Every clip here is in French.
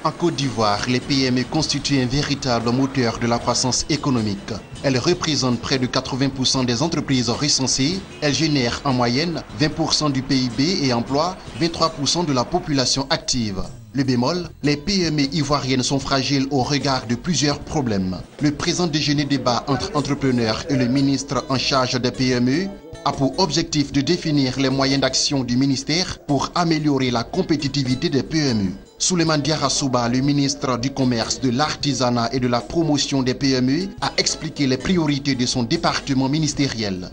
En Côte d'Ivoire, les PME constituent un véritable moteur de la croissance économique. Elles représentent près de 80% des entreprises recensées. Elles génèrent en moyenne 20% du PIB et emploient 23% de la population active. Le bémol, les PME ivoiriennes sont fragiles au regard de plusieurs problèmes. Le présent déjeuner débat entre entrepreneurs et le ministre en charge des PME a pour objectif de définir les moyens d'action du ministère pour améliorer la compétitivité des PME. Souleymane Diarra Souba, le ministre du Commerce, de l'Artisanat et de la Promotion des PME, a expliqué les priorités de son département ministériel.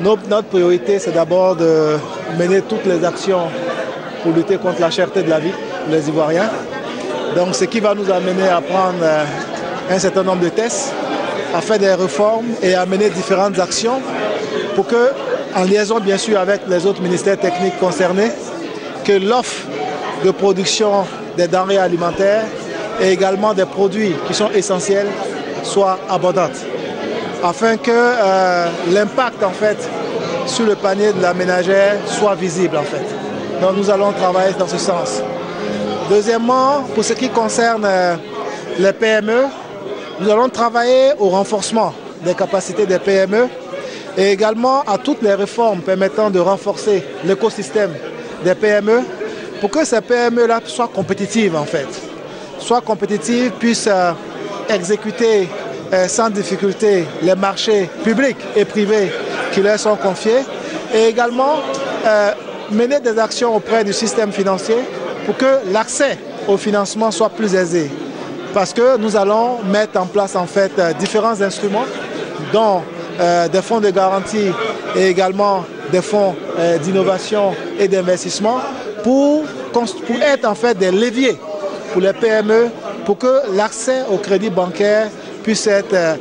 Notre priorité, c'est d'abord de mener toutes les actions pour lutter contre la cherté de la vie pour les Ivoiriens. Donc, ce qui va nous amener à prendre un certain nombre de tests, à faire des réformes et à mener différentes actions pour que, en liaison bien sûr avec les autres ministères techniques concernés, que l'offre de production des denrées alimentaires et également des produits qui sont essentiels soit abondante, afin que l'impact en fait sur le panier de la ménagère soit visible en fait. Donc nous allons travailler dans ce sens. Deuxièmement, pour ce qui concerne les PME, nous allons travailler au renforcement des capacités des PME et également à toutes les réformes permettant de renforcer l'écosystème des PME pour que ces PME-là soient compétitives en fait. Soient compétitives, puissent exécuter sans difficulté les marchés publics et privés qui leur sont confiés et également mener des actions auprès du système financier pour que l'accès au financement soit plus aisé. Parce que nous allons mettre en place en fait différents instruments dont des fonds de garantie et également des fonds d'innovation et d'investissement pour être en fait des leviers pour les PME pour que l'accès au crédit bancaire puisse être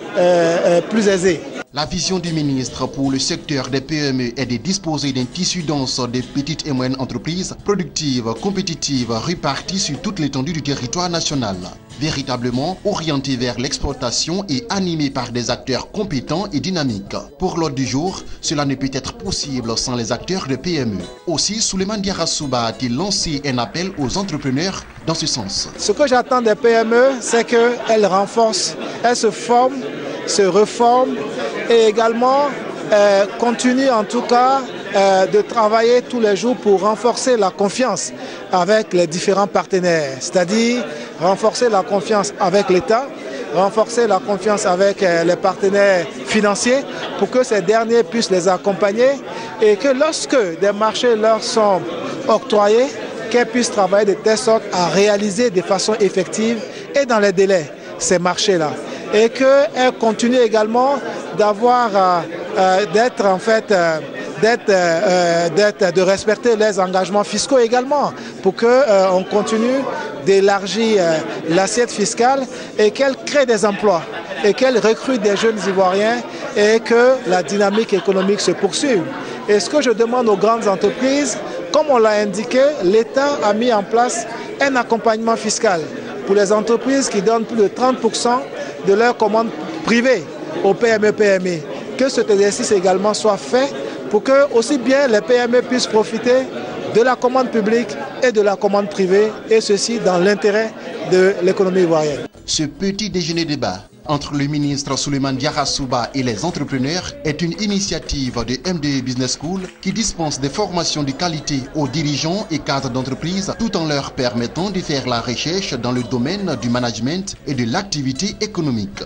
plus aisé. La vision du ministre pour le secteur des PME est de disposer d'un tissu dense de petites et moyennes entreprises productives, compétitives, réparties sur toute l'étendue du territoire national. Véritablement orienté vers l'exportation et animé par des acteurs compétents et dynamiques. Pour l'ordre du jour, cela ne peut être possible sans les acteurs de PME. Aussi, Souleymane Diarra Souba a-t-il lancé un appel aux entrepreneurs dans ce sens. Ce que j'attends des PME, c'est qu'elles renforcent, elles se forment, se reforment et également continuent en tout cas de travailler tous les jours pour renforcer la confiance avec les différents partenaires, c'est-à-dire renforcer la confiance avec l'État, renforcer la confiance avec les partenaires financiers pour que ces derniers puissent les accompagner et que lorsque des marchés leur sont octroyés, qu'elles puissent travailler de telle sorte à réaliser de façon effective et dans les délais ces marchés-là. Et qu'elles continuent également d'avoir, de respecter les engagements fiscaux également, pour qu'on continue d'élargir l'assiette fiscale et qu'elles créent des emplois et qu'elles recrutent des jeunes Ivoiriens et que la dynamique économique se poursuive. Et ce que je demande aux grandes entreprises, comme on l'a indiqué, l'État a mis en place un accompagnement fiscal pour les entreprises qui donnent plus de 30% de leurs commandes privées aux PME. Que cet exercice également soit fait pour que aussi bien les PME puissent profiter de la commande publique et de la commande privée, et ceci dans l'intérêt de l'économie ivoirienne. Ce petit déjeuner débat entre le ministre Souleymane Diarra Souba et les entrepreneurs est une initiative de MDE Business School qui dispense des formations de qualité aux dirigeants et cadres d'entreprise tout en leur permettant de faire la recherche dans le domaine du management et de l'activité économique.